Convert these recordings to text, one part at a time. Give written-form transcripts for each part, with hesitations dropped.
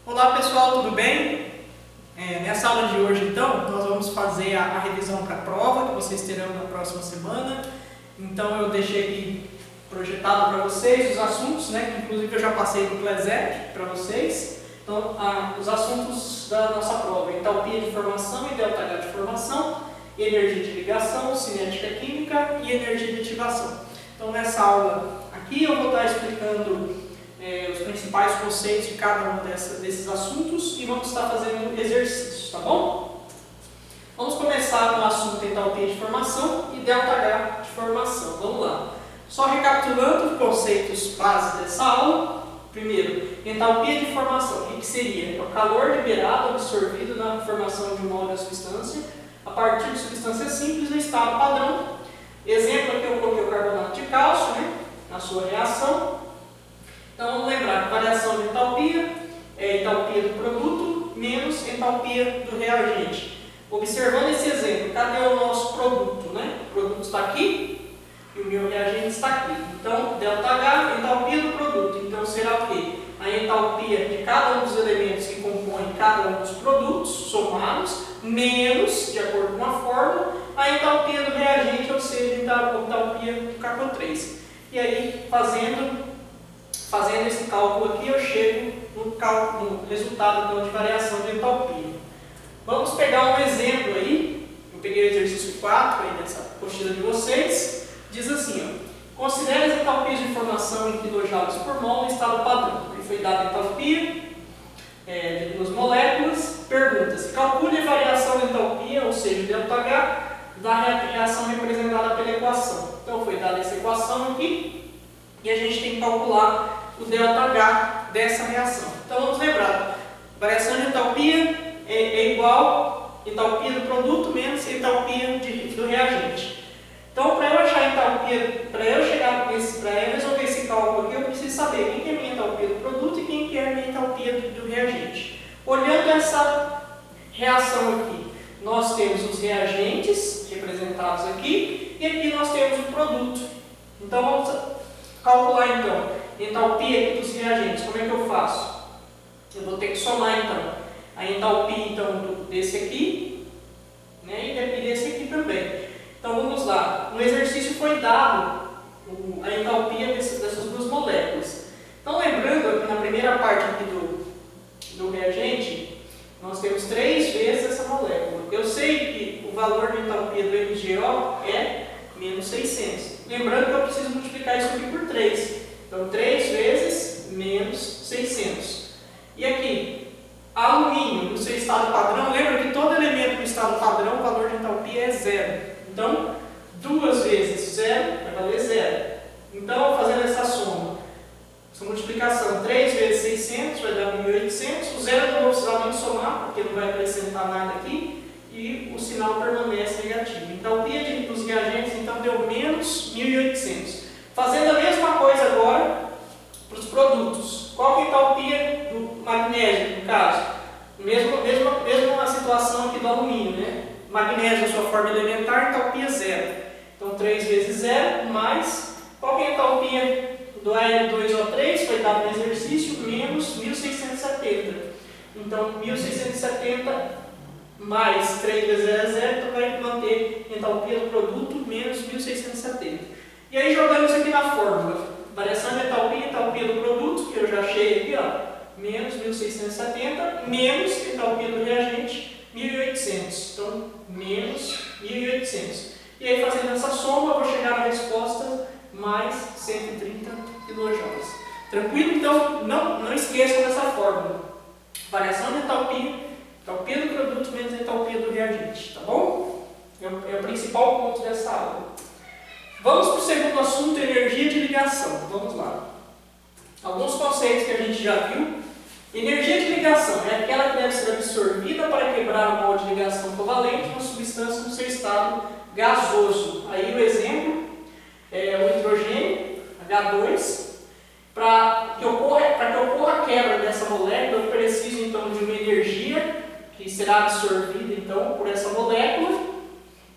Olá pessoal, tudo bem? Nessa aula de hoje então, nós vamos fazer a revisão para a prova que vocês terão na próxima semana. Então eu deixei aqui projetado para vocês os assuntos, que inclusive eu já passei do Clesec para vocês. Então, os assuntos da nossa prova: entalpia de formação e ΔH de formação, energia de ligação, cinética química e energia de ativação. Então nessa aula aqui eu vou estar explicando os principais conceitos de cada um desses assuntos e vamos estar fazendo exercícios, tá bom? Vamos começar com o assunto entalpia de formação e ΔH de formação. Vamos lá. Só recapitulando os conceitos básicos dessa aula. Primeiro, entalpia de formação. O que seria? É o calor liberado, absorvido na formação de uma outra substância a partir de substância simples no estado padrão. Exemplo aqui eu coloquei o carbonato de cálcio, na sua reação. Então vamos lembrar que variação de entalpia é entalpia do produto menos entalpia do reagente. Observando esse exemplo, cadê o nosso produto? O produto está aqui e o meu reagente está aqui. Então, ΔH, entalpia do produto. Então será o quê? A entalpia de cada um dos elementos que compõem cada um dos produtos somados, menos, de acordo com a fórmula, a entalpia do reagente, ou seja, a entalpia do KO3. E aí, fazendo esse cálculo aqui, eu chego no resultado então, de variação de entalpia. Vamos pegar um exemplo aí. Eu peguei o exercício 4 aí dessa apostila de vocês. Diz assim, considere as entalpias de formação em quilojoules por mol no estado padrão. Aí foi dada a entalpia de duas moléculas. Pergunta-se, calcule a variação de entalpia, ou seja, ΔH, da reação representada pela equação. Então foi dada essa equação aqui e a gente tem que calcular o ΔH dessa reação. Então vamos lembrar, variação de entalpia é igual a entalpia do produto menos entalpia do reagente. Então para eu achar a entalpia, para eu resolver esse cálculo aqui, eu preciso saber quem que é a minha entalpia do produto e quem que é a minha entalpia do reagente. Olhando essa reação aqui, nós temos os reagentes representados aqui e aqui nós temos o produto. Então vamos calcular então entalpia aqui dos reagentes. Como é que eu faço? Eu vou ter que somar então a entalpia desse aqui, e desse aqui também. Então vamos lá. No exercício foi dado a entalpia dessas duas moléculas. Então lembrando aqui na primeira parte aqui do reagente, nós temos 3 vezes essa molécula. Eu sei que o valor de entalpia do MgO é menos 600. Lembrando que eu preciso multiplicar isso aqui por 3. Então 3 vezes menos 600. E aqui, alumínio no seu estado padrão, lembra que todo elemento no estado padrão, o valor de entalpia é 0. Então, 2 vezes 0 vai valer 0. Então, fazendo essa soma, essa multiplicação, 3 vezes 600 vai dar 1.800. O 0 não vou precisar nem somar, porque não vai acrescentar nada aqui. E o sinal permanece negativo. Entalpia dos reagentes, então, deu menos 1.800. Fazendo a mesma coisa agora para os produtos. Qual que é a entalpia do magnésio, no caso? Mesma situação aqui do alumínio, Magnésio, sua forma elementar, entalpia 0. Então 3 vezes 0, mais. Qual que é a entalpia do Al2O3? Foi dado no exercício, menos 1670. Então 1670 mais 3 vezes 0 é 0, então vai manter a entalpia do produto menos 1670. E aí jogando isso aqui na fórmula, variação de entalpia do produto, que eu já achei aqui, menos 1670, menos entalpia do reagente, 1800. Então, menos 1800. E aí fazendo essa soma, eu vou chegar na resposta mais 130 kJ. Tranquilo? Então, não esqueçam dessa fórmula. Variação de entalpia do produto menos entalpia do reagente, tá bom? É o principal ponto dessa aula. Vamos para o segundo assunto, energia de ligação. Vamos lá. Alguns conceitos que a gente já viu. Energia de ligação é aquela que deve ser absorvida para quebrar o molde de ligação covalente de uma substância no seu estado gasoso. Aí o exemplo é o hidrogênio, H2. Para que ocorra a quebra dessa molécula, eu preciso então de uma energia que será absorvida então por essa molécula,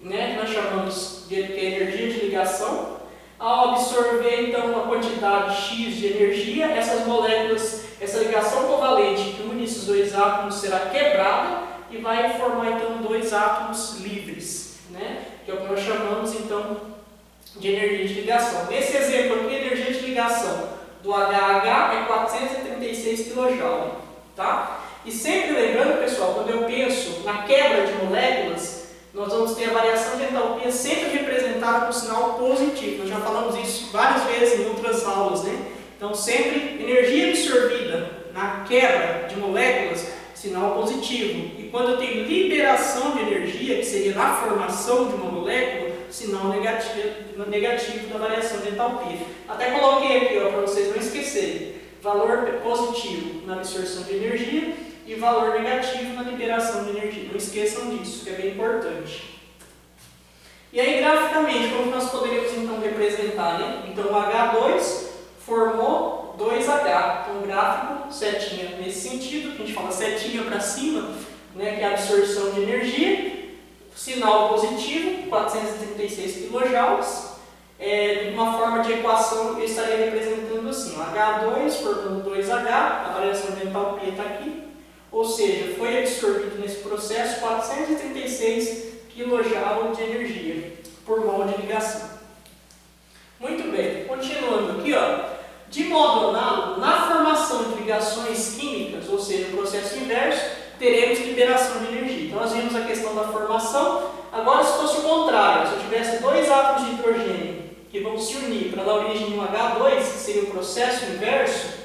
que nós chamamos de energia de ligação. Ao absorver então uma quantidade X de energia, essas moléculas, essa ligação covalente que une esses átomos será quebrada e vai formar então dois átomos livres, né? Que é o que nós chamamos então de energia de ligação. Nesse exemplo aqui, a energia de ligação do HH é 436 kJ, tá? E sempre lembrando, pessoal, quando eu penso na quebra de moléculas, nós vamos ter a variação de entalpia sempre representada com sinal positivo. Nós já falamos isso várias vezes em outras aulas, né? Então, sempre energia absorvida na quebra de moléculas, sinal positivo. E quando eu tenho liberação de energia, que seria na formação de uma molécula, sinal negativo da variação de entalpia. Até coloquei aqui para vocês não esquecerem. Valor positivo na absorção de energia e valor negativo na liberação de energia. Não esqueçam disso, que é bem importante. E aí, graficamente, como nós poderíamos então representar, né? Então, o H2 formou 2H. Então, o gráfico, setinha nesse sentido, que a gente fala setinha para cima, né? Que é a absorção de energia. Sinal positivo, 436 kJ. De uma forma de equação, eu estaria representando assim: H2 formando 2H, a variação de entalpia está aqui. Ou seja, foi absorvido nesse processo 436 kJ de energia por mol de ligação. Muito bem, continuando aqui, ó. De modo análogo, na formação de ligações químicas, ou seja, no processo inverso, teremos liberação de energia. Então, nós vimos a questão da formação. Agora, se fosse o contrário, se eu tivesse dois átomos de hidrogênio que vão se unir para dar origem a um H2, que seria o processo inverso,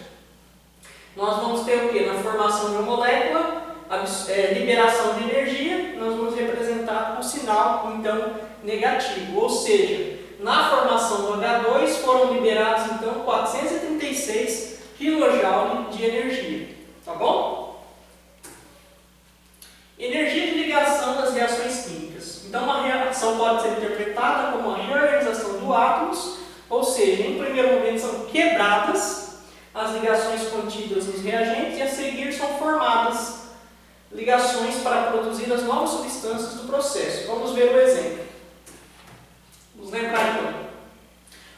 nós vamos ter o que? Na formação de uma molécula, liberação de energia, nós vamos representar com sinal, então, negativo. Ou seja, na formação do H2 foram liberados, então, 436 kJ de energia. Tá bom? Energia de ligação das reações químicas. Então, uma reação pode ser interpretada como uma reorganização de átomos, ou seja, em primeiro momento são quebradas as ligações contidas nos reagentes e a seguir são formadas ligações para produzir as novas substâncias do processo. Vamos ver o exemplo. Vamos lembrar então.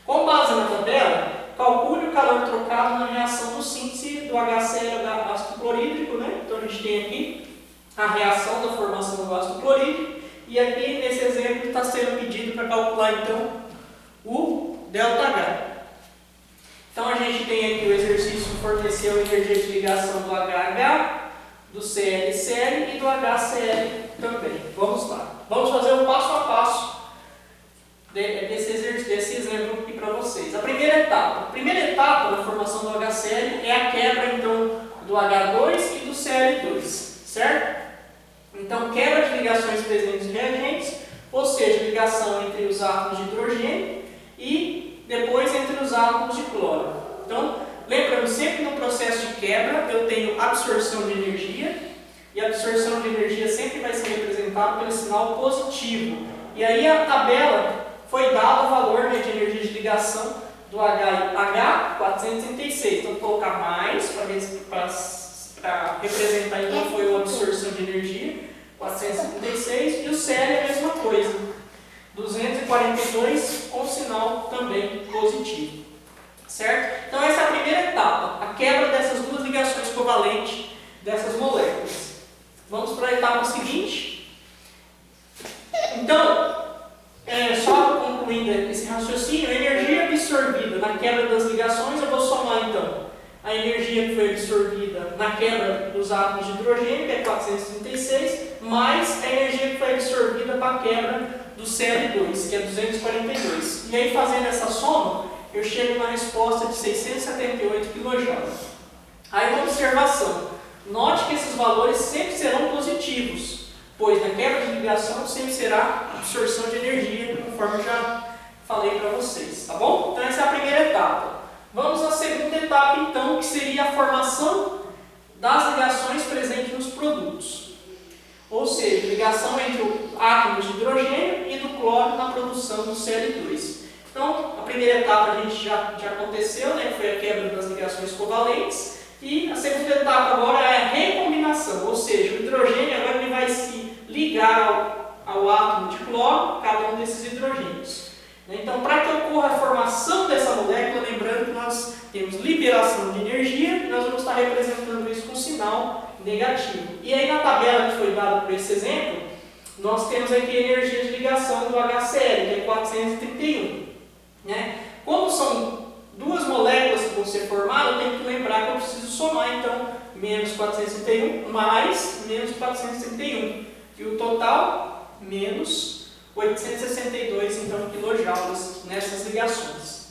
Com base na tabela, calcule o calor trocado na reação de síntese do HCl ácido clorídrico, né? Então a gente tem aqui a reação da formação do ácido clorídrico e aqui nesse exemplo está sendo pedido para calcular então o ΔH. Então a gente tem aqui o exercício que forneceu a energia de ligação do HH, do ClCl e do HCl também. Vamos lá. Vamos fazer um passo a passo desse exemplo aqui para vocês. A primeira etapa da formação do HCl é a quebra então do H2 e do Cl2, certo? Então, quebra de ligações presentes em reagentes, ou seja, ligação entre os átomos de hidrogênio e depois entre os átomos de cloro. Então, lembrando, sempre no processo de quebra eu tenho absorção de energia e a absorção de energia sempre vai ser representada pelo sinal positivo. E aí a tabela foi dado o valor de energia de ligação do HH 436. Então, vou colocar mais para representar então foi a absorção de energia 436 e o Cl é a mesma coisa, 242 com sinal também positivo, certo? Então essa é a primeira etapa, a quebra dessas duas ligações covalentes dessas moléculas. Vamos para a etapa seguinte. Então, só concluindo esse raciocínio, a energia absorvida na quebra das ligações, eu vou somar então a energia que foi absorvida na quebra dos átomos de hidrogênio, que é 436, mais a energia que foi absorvida para a quebra do Cl2, que é 242. E aí, fazendo essa soma, eu chego na resposta de 678 kJ. Aí, uma observação. Note que esses valores sempre serão positivos, pois na quebra de ligação sempre será absorção de energia, conforme eu já falei para vocês, tá bom? Então, essa é a primeira etapa. Vamos à segunda etapa, então, que seria a formação das ligações presentes nos produtos. Ou seja, ligação entre o átomos de hidrogênio e do cloro na produção do Cl2. Então, a primeira etapa a gente já aconteceu, né, que foi a quebra das ligações covalentes. E a segunda etapa agora é a recombinação, ou seja, o hidrogênio agora ele vai se ligar ao átomo de cloro, cada um desses hidrogênios. Então, para que ocorra a formação dessa molécula, lembrando que nós temos liberação de energia, e nós vamos estar representando isso com sinal negativo. E aí na tabela que foi dada por esse exemplo, nós temos aqui a energia de ligação do HCl, que é 431. Né? Como são duas moléculas que vão ser formadas, eu tenho que lembrar que eu preciso somar, então, menos 431 mais menos 431. E o total, menos 862, então, quilojoules nessas ligações.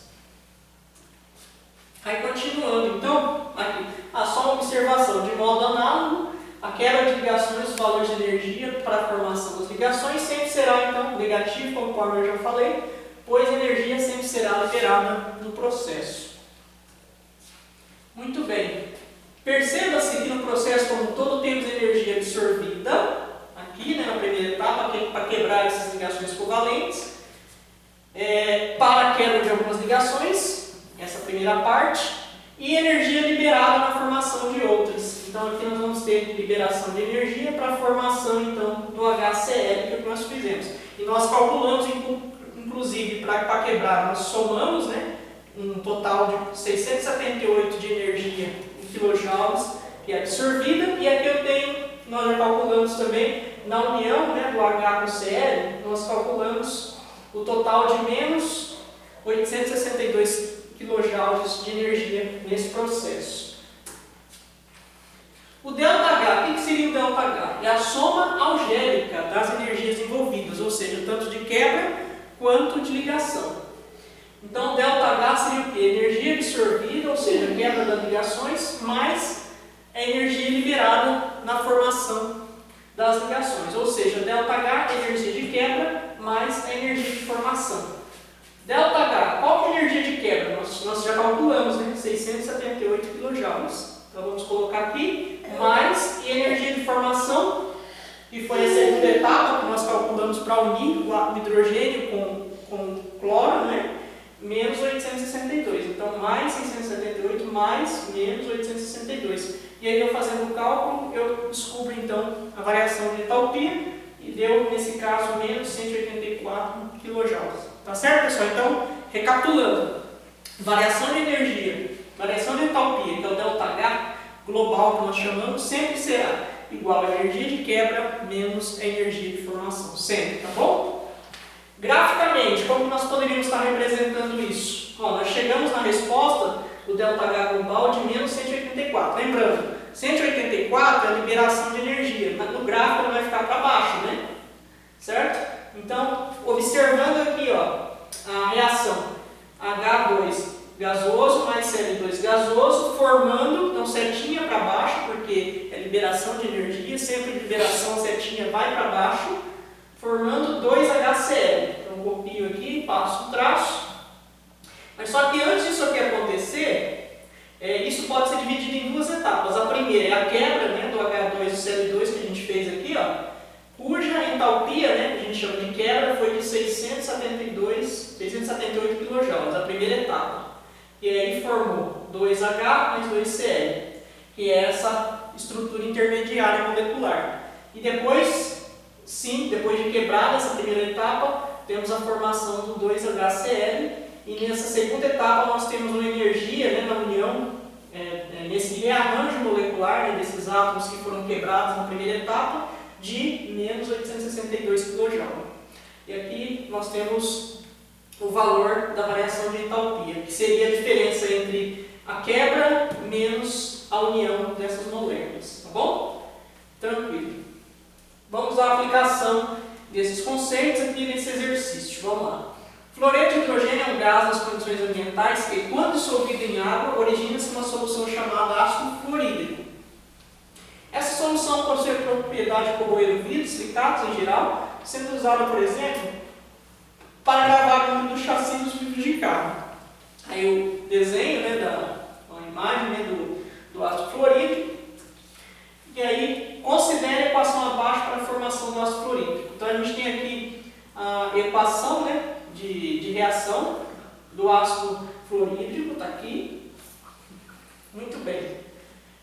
Aí, continuando, então, aqui, só uma observação. De modo análogo, a quebra de ligações, os valores de energia para a formação das ligações sempre será, então, negativo, conforme eu já falei, pois a energia sempre será liberada no processo. Muito bem. Perceba-se que no processo como todo temos energia absorvida, aqui, né, na primeira etapa, para quebrar essas ligações covalentes, para a quebra de algumas ligações, essa primeira parte, e energia liberada na formação de outras. Então aqui nós vamos ter liberação de energia para a formação então do HCl, que é o que nós fizemos. E nós calculamos, inclusive, para quebrar, nós somamos, né, um total de 678 de energia em quilojoules que é absorvida, e aqui eu tenho, nós já calculamos também, na união, né, do H com Cl, nós calculamos o total de menos 862 quilojoules de energia nesse processo. O ΔH, o que seria o ΔH? É a soma algébrica das energias envolvidas, ou seja, tanto de quebra quanto de ligação. Então, ΔH seria o quê? Energia absorvida, ou seja, quebra das ligações, mais a energia liberada na formação das ligações. Ou seja, ΔH é energia de quebra mais a energia de formação. ΔH, qual que é a energia de quebra? Nós já calculamos, né? 678 kJ. Então vamos colocar aqui, mais e a energia de formação, que foi a segunda etapa que nós calculamos para unir o hidrogênio com cloro, né? Menos 862. Então mais 678 mais menos 862. E aí eu fazendo o cálculo, eu descubro então a variação de entalpia e deu, nesse caso, menos 184 kJ. Tá certo, pessoal? Então, recapitulando, variação de energia, variação de entalpia, que é o ΔH global que nós chamamos, sempre será igual a energia de quebra menos a energia de formação. Sempre, tá bom? Graficamente, como nós poderíamos estar representando isso? Ó, nós chegamos na resposta do ΔH global de menos 184. Lembrando, 184 é a liberação de energia. No gráfico ele vai ficar para baixo, né? Certo? Então, observando aqui, ó, a reação H2 gasoso mais Cl2 gasoso, formando, então setinha para baixo, porque é liberação de energia, sempre liberação, setinha vai para baixo, formando 2HCl. Então, copio aqui, passo o traço. Mas só que antes disso aqui acontecer, isso pode ser dividido em duas etapas. A primeira é a quebra, né, do H2 e Cl2 que a gente fez aqui, ó, cuja entalpia, né, que a gente chama de quebra, foi de 678 kJ, a primeira etapa. E aí formou 2H mais 2Cl, que é essa estrutura intermediária molecular. E depois, sim, depois de quebrada essa primeira etapa, temos a formação do 2HCl. E nessa segunda etapa nós temos uma energia, né, na união, nesse rearranjo molecular, né, desses átomos que foram quebrados na primeira etapa, de menos 862 kJ. E aqui nós temos o valor da variação de entalpia, que seria a diferença entre a quebra menos a união dessas moléculas. Tá bom? Tranquilo. Vamos à aplicação desses conceitos aqui nesse exercício. Vamos lá. Fluoreto de hidrogênio é um gás nas condições ambientais que, quando dissolvido em água, origina-se uma solução chamada ácido fluorídrico. Essa solução possui a propriedade de corroer o vidro, silicatos em geral, sendo usada, por exemplo, para gravar o número do chassi dos vidros de carro. Aí o desenho, né, a imagem, né, do ácido fluorídrico. E aí considere a equação abaixo para a formação do ácido fluorídrico. Então a gente tem aqui a equação, né, de reação do ácido fluorídrico, está aqui. Muito bem.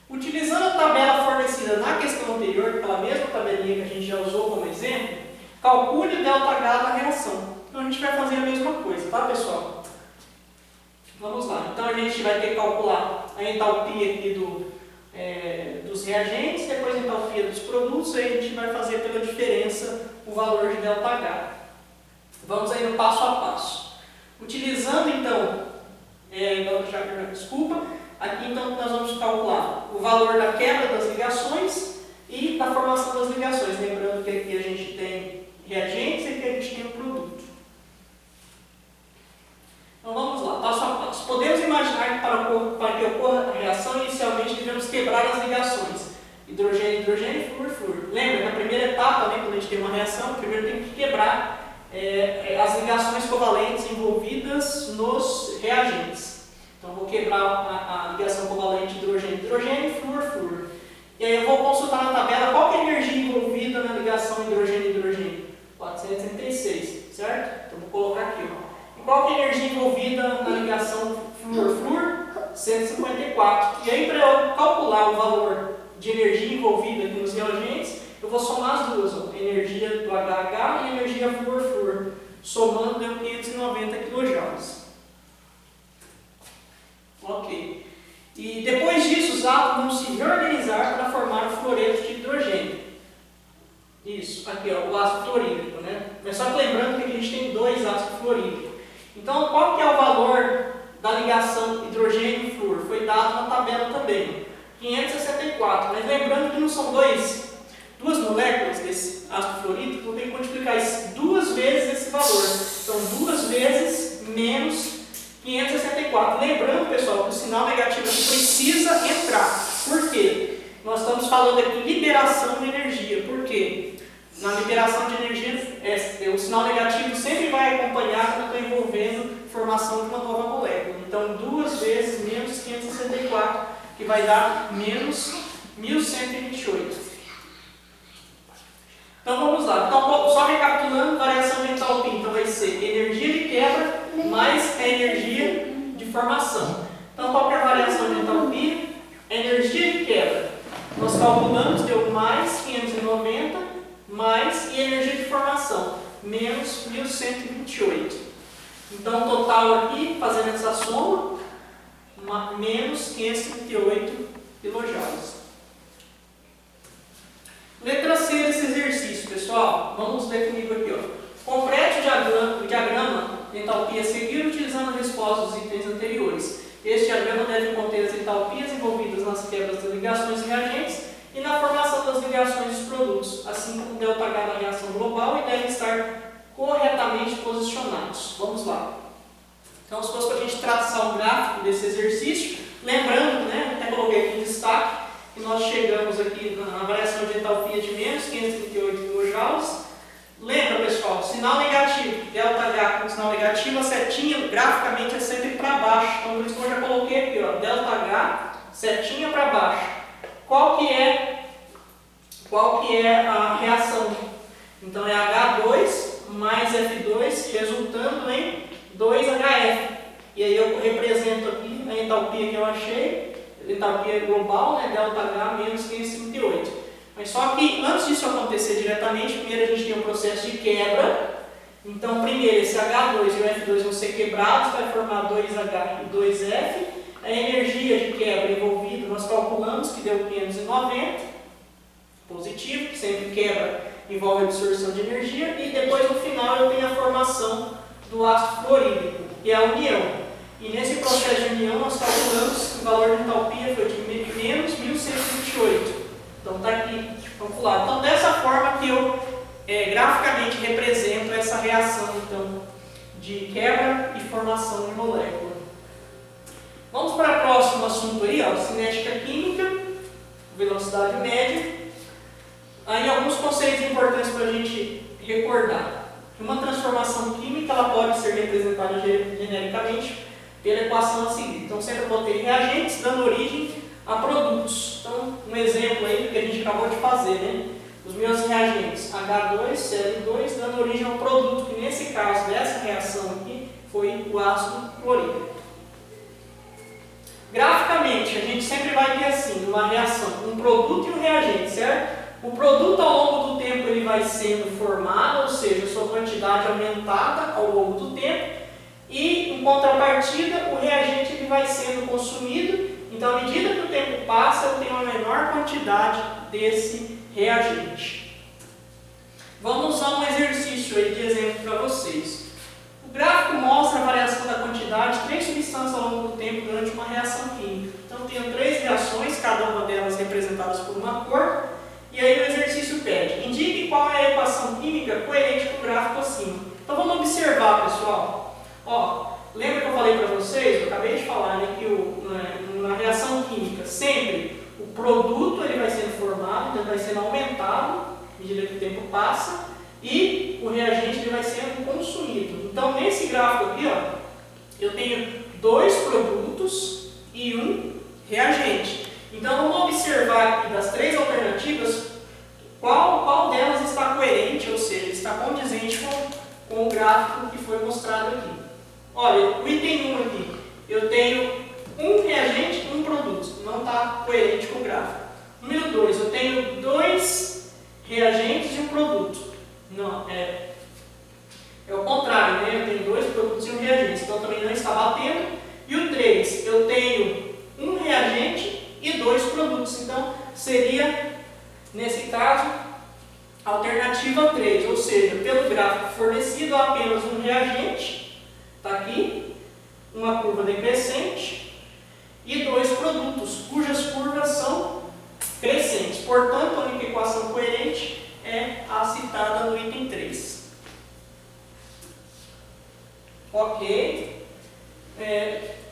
Utilizando a tabela fornecida na questão anterior, aquela mesma tabelinha que a gente já usou como exemplo, calcule o ΔH da reação. Então a gente vai fazer a mesma coisa, tá, pessoal? Vamos lá. Então a gente vai ter que calcular a entalpia aqui dos reagentes, depois a entalpia dos produtos, aí a gente vai fazer pela diferença o valor de ΔH. Vamos aí no passo a passo. Utilizando então, desculpa, aqui então nós vamos calcular o valor da quebra das ligações e da formação das ligações. Lembrando que aqui a gente tem reagentes e aqui a gente tem o produto. Então vamos lá, passo a passo. Podemos imaginar que para que ocorra a reação, inicialmente devemos quebrar as ligações. Hidrogênio, hidrogênio, flúor, flúor. Lembra, na primeira etapa, né, quando a gente tem uma reação, primeiro tem que quebrar as ligações covalentes envolvidas nos reagentes. Então vou quebrar a ligação covalente hidrogênio, hidrogênio, flúor, flúor. E aí eu vou consultar na tabela qual que é a energia envolvida na ligação hidrogênio, hidrogênio. 436, certo? Então vou colocar aqui, ó. E qual que é a energia envolvida na ligação flúor-flúor? 154. E aí, para eu calcular o valor de energia envolvida aqui nos reagentes, eu vou somar as duas, ó, a energia do HH e a energia flúor-flúor. Somando deu 590 kJ. Ok. E depois disso, os átomos vão se reorganizar para formar o fluoreto de hidrogênio. Isso, aqui ó, o ácido fluorídrico, né? Mas só que lembrando que a gente tem dois ácidos fluorídricos. Então, qual que é o valor da ligação hidrogênio e flúor? Foi dado na tabela também, 564. Mas lembrando que não são duas moléculas desse ácido fluorídrico, eu tenho que multiplicar isso duas vezes esse valor. Então, 2 vezes menos 564. Lembrando, pessoal, que o sinal negativo aqui precisa entrar. Por quê? Nós estamos falando aqui de liberação de energia. Por quê? Na liberação de energia, o sinal negativo sempre vai acompanhar quando eu estou envolvendo a formação de uma nova molécula. Então, 2 vezes menos 564, que vai dar menos 1128. Então, vamos lá. Então, só recapitulando, variação de entalpia. Então, vai ser energia de quebra mais a energia de formação. Então, qual que é a variação de entalpia? Energia de quebra. Nós calculamos, deu mais 590. Mais e energia de formação, menos 1128. Então, total aqui, fazendo essa soma, menos 538 kJ. Letra C desse exercício, pessoal. Vamos ver comigo aqui, ó. Complete o diagrama de entalpia a seguir utilizando a resposta dos itens anteriores. Este diagrama deve conter as entalpias envolvidas nas quebras das ligações e reagentes e na formação das ligações dos produtos, assim como o ΔH na reação global, e devem estar corretamente posicionados. Vamos lá. Então, se fosse para a gente traçar um gráfico desse exercício, lembrando, né, até coloquei aqui em destaque, que nós chegamos aqui na variação de entalpia de menos 538 kJ. Lembra, pessoal, sinal negativo, ΔH com sinal negativo, a setinha graficamente é sempre para baixo. Então, por isso que eu já coloquei aqui, ó, ΔH, setinha para baixo. Qual que é a reação? Então é H2 mais F2, resultando em 2HF. E aí eu represento aqui a entalpia que eu achei, a entalpia global, né, ΔH menos 538. Mas só que antes disso acontecer diretamente, primeiro a gente tem um processo de quebra. Então primeiro esse H2 e o F2 vão ser quebrados, vai formar 2H e 2F. A energia de quebra envolvida, nós calculamos que deu 590, positivo, que sempre quebra envolve absorção de energia, e depois no final eu tenho a formação do ácido fluorídrico, que é a união. E nesse processo de união nós calculamos que o valor de entalpia foi de menos 1128. Então está aqui calculado. Então dessa forma que eu graficamente represento essa reação então, de quebra e formação de molécula. Vamos para o próximo assunto aí, ó, cinética química, velocidade média. Aí alguns conceitos importantes para a gente recordar. Uma transformação química ela pode ser representada genericamente pela equação a seguir. Então sempre botei reagentes dando origem a produtos. Então um exemplo aí que a gente acabou de fazer, né? Os meus reagentes H2, Cl2 dando origem ao produto, que nesse caso dessa reação aqui foi o ácido clorídrico. Graficamente, a gente sempre vai ter assim, uma reação, um produto e um reagente, certo? O produto ao longo do tempo ele vai sendo formado, ou seja, sua quantidade aumentada ao longo do tempo, e em contrapartida o reagente ele vai sendo consumido. Então, à medida que o tempo passa, eu tenho uma menor quantidade desse reagente. Vamos usar um exercício aí de exemplo para vocês. O gráfico mostra a variação da quantidade de 3 substâncias ao longo do tempo durante uma reação química. Então, eu tenho 3 reações, cada uma delas representadas por uma cor. E aí o exercício pede, indique qual é a equação química coerente com o gráfico acima. Então vamos observar, pessoal. Ó, lembra que eu falei para vocês, eu acabei de falar, né, que na reação química sempre o produto ele vai sendo formado, então vai sendo aumentado à medida que o tempo passa, e o reagente ele vai sendo consumido. Então nesse gráfico aqui, ó, eu tenho 2 produtos e 1 reagente. Então vamos observar aqui das 3 alternativas qual delas está coerente, ou seja, está condizente com o gráfico que foi mostrado aqui. Olha, o item 1 aqui, eu tenho 1 reagente e 1 produto, não está coerente com o gráfico. Número 2, eu tenho 2 reagentes e 1 produto. Não, é o contrário, né? Eu tenho 2 produtos e 1 reagente, então também não está batendo. E o 3, eu tenho 1 reagente e 2 produtos, então seria, nesse caso, a alternativa 3, ou seja, pelo gráfico fornecido apenas 1 reagente, está aqui, uma curva decrescente, e 2 produtos, cujas curvas são crescentes. Portanto, a única equação coerente é a citada no item 3. Ok.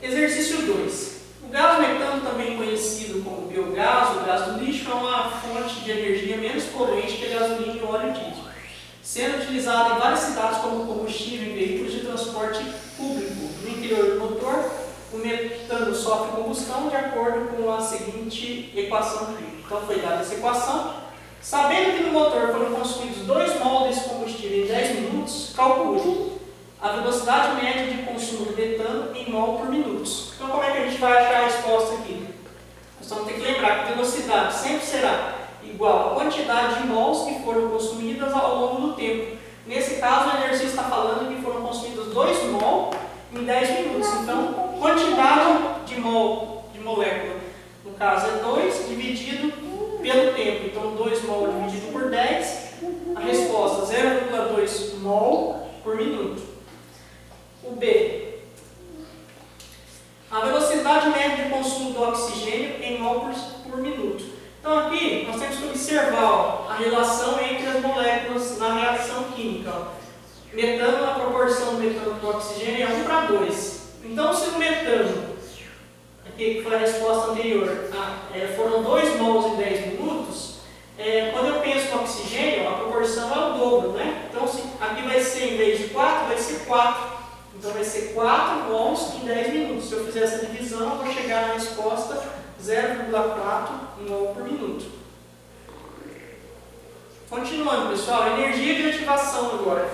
Exercício 2. O gás metano, também conhecido como biogás, o gás do lixo, é uma fonte de energia menos poluente que a gasolina e o óleo diesel, sendo utilizado em várias cidades como combustível em veículos de transporte público. No interior do motor, o metano sofre combustão de acordo com a seguinte equação aqui. Então foi dada essa equação. Sabendo que no motor foram consumidos 2 mol desse combustível em 10 minutos, calcule a velocidade média de consumo de metano em mol por minutos. Então, como é que a gente vai achar a resposta aqui? Nós vamos ter que lembrar que a velocidade sempre será igual à quantidade de mols que foram consumidas ao longo do tempo. Nesse caso, o exercício está falando que foram consumidos 2 mol em 10 minutos. Então, quantidade de mol, de molécula, no caso é 2 dividido pelo tempo. Então, 2 mol dividido por 10, a resposta 0,2 mol por minuto. O B. A velocidade média de consumo do oxigênio em mol por minuto. Então aqui nós temos que observar a relação entre as moléculas na reação química. Metano, a proporção do metano para o oxigênio é 1 para 2. Então se o metano, aqui que foi a resposta anterior, foram 2 mols em 10 minutos, quando eu penso no oxigênio, a proporção é o dobro, né? Então aqui vai ser, em vez de 4, vai ser 4. Então vai ser 4 mols em 10 minutos. Se eu fizer essa divisão, eu vou chegar na resposta 0,4 mol por minuto. Continuando, pessoal, energia de ativação agora.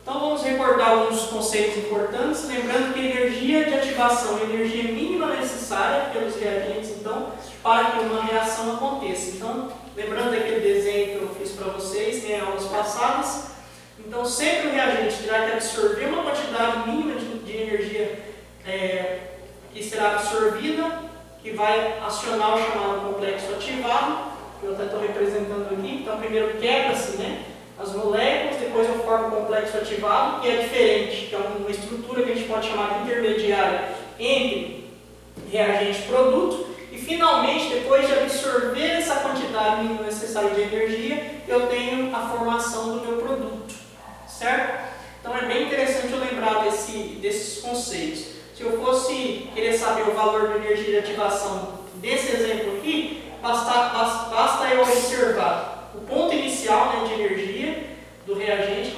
Então vamos recordar alguns conceitos importantes, lembrando que a energia de ativação é a energia mínima necessária pelos reagentes, então, para que uma reação aconteça. Então, lembrando daquele desenho que eu fiz para vocês em aulas passadas, então sempre o reagente terá que absorver uma quantidade mínima de energia que será absorvida, que vai acionar o chamado complexo ativado, que eu até estou representando aqui. Então primeiro quebra-se, né, as moléculas, depois eu formo o complexo ativado, que é diferente, que é uma estrutura que a gente pode chamar de intermediária entre reagente e produto, e finalmente, depois de absorver essa quantidade mínima necessária de energia, eu tenho a formação do meu produto, certo? Então é bem interessante eu lembrar desses conceitos. Se eu fosse querer saber o valor de energia de ativação desse exemplo aqui, basta eu observar o ponto inicial, né, de energia do reagente,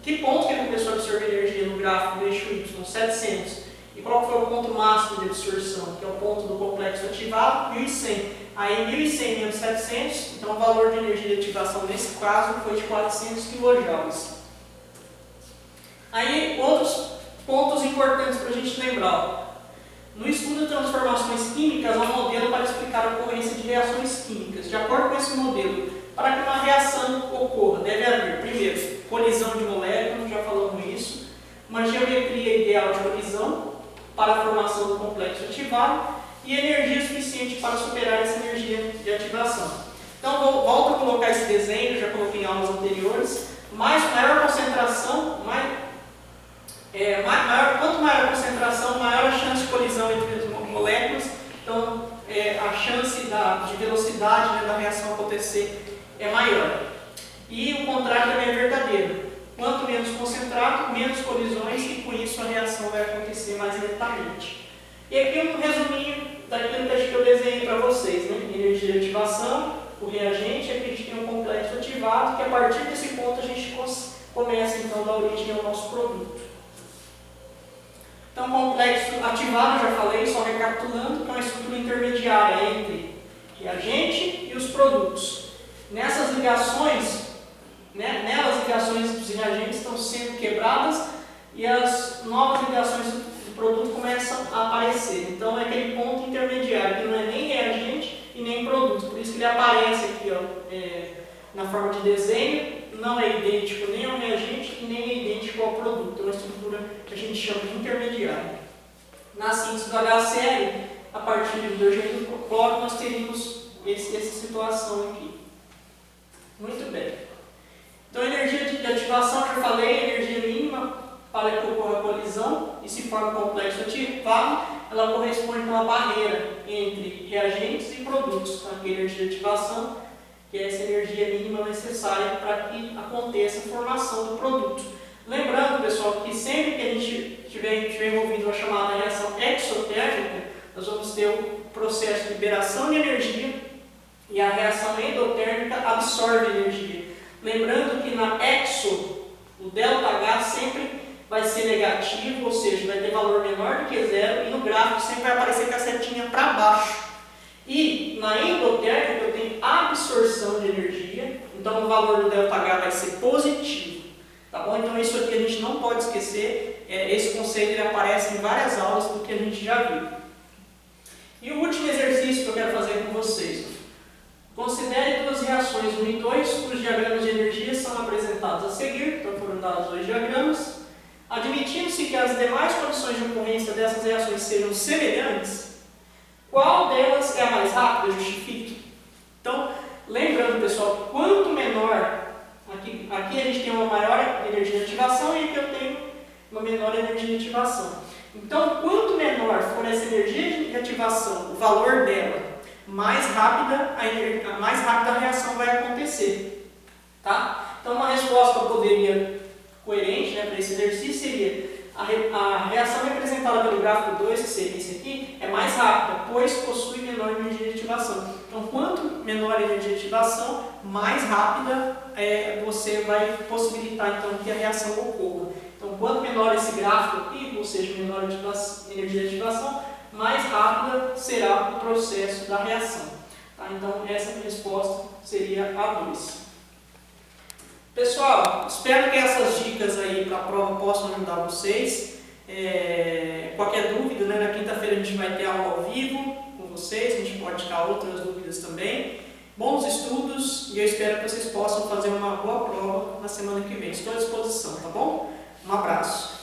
que ponto que ele começou a absorver energia no gráfico do eixo Y, 700. E qual foi o ponto máximo de absorção, que é o ponto do complexo ativado, 1100. Aí 1100 menos 700, então o valor de energia de ativação nesse caso foi de 400 kJ. Aí outros pontos importantes para a gente lembrar. No estudo de transformações químicas, há um modelo para explicar a ocorrência de reações químicas. De acordo com esse modelo, para que uma reação ocorra, deve haver, primeiro, colisão de moléculas, já falamos isso, uma geometria ideal de colisão para a formação do complexo ativado e energia suficiente para superar essa energia de ativação. Então, volto a colocar esse desenho, já coloquei em aulas anteriores. Maior concentração, quanto maior a concentração, maior a chance de colisão entre as moléculas. Então, a chance de velocidade, né, da reação acontecer é maior. E o contrário também é verdadeiro. Quanto menos concentrado, menos colisões e com isso a reação vai acontecer mais lentamente. E aqui um resuminho daquilo que eu desenhei para vocês, né? Energia de ativação, o reagente, aqui a gente tem um complexo ativado, que a partir desse ponto a gente começa então a dar origem ao nosso produto. Então, complexo ativado, já falei, só recapitulando, que é uma estrutura intermediária entre reagente e os produtos. Nessas ligações, nelas ligações dos reagentes estão sendo quebradas e as novas ligações do produto começam a aparecer. Então, é aquele ponto intermediário, que não é nem reagente e nem produto. Por isso que ele aparece aqui, na forma de desenho, não é idêntico nem ao reagente e nem é idêntico ao produto. É uma estrutura que a gente chama de intermediária. Na síntese do HCl, a partir do hidrogênio do cloro, nós teríamos essa situação aqui. Muito bem. Então, a energia de ativação, já falei, energia mínima para que ocorra a colisão e se forma um complexo ativado, ela corresponde a uma barreira entre reagentes e produtos. Então, aqui a energia de ativação, que é essa energia mínima necessária para que aconteça a formação do produto. Lembrando, pessoal, que sempre que a gente estiver envolvido na chamada reação exotérmica, nós vamos ter o processo de liberação de energia e a reação endotérmica absorve energia. Lembrando que na exo, o ΔH sempre vai ser negativo, ou seja, vai ter valor menor do que zero, e no gráfico sempre vai aparecer com a setinha para baixo. E na endotérmica eu tenho absorção de energia, então o valor do ΔH vai ser positivo. Tá bom? Então isso aqui a gente não pode esquecer, esse conceito ele aparece em várias aulas do que a gente já viu. E o último exercício que eu quero fazer com vocês. Considere duas reações 1 e 2, os diagramas de energia são apresentados a seguir, então foram dados dois diagramas. Admitindo-se que as demais condições de ocorrência dessas reações sejam semelhantes, qual delas é a mais rápida? Justifique. Então, lembrando, pessoal, quanto menor, aqui a gente tem uma maior energia de ativação e aqui eu tenho uma menor energia de ativação. Então, quanto menor for essa energia de ativação, o valor dela, mais rápida a reação vai acontecer. Tá? Então, uma resposta coerente, né, para esse exercício seria a reação representada pelo gráfico 2, que seria esse aqui, é mais rápida, pois possui menor energia de ativação. Então, quanto menor a energia de ativação, mais rápida você vai possibilitar então, que a reação ocorra. Então, quanto menor esse gráfico aqui, ou seja, menor a energia de ativação, mais rápida será o processo da reação. Tá? Então, essa resposta seria a 2. Pessoal, espero que essas dicas aí para a prova possam ajudar vocês. Qualquer dúvida, né, na quinta-feira a gente vai ter aula ao vivo com vocês, a gente pode tirar outras dúvidas também. Bons estudos e eu espero que vocês possam fazer uma boa prova na semana que vem. Estou à disposição, tá bom? Um abraço.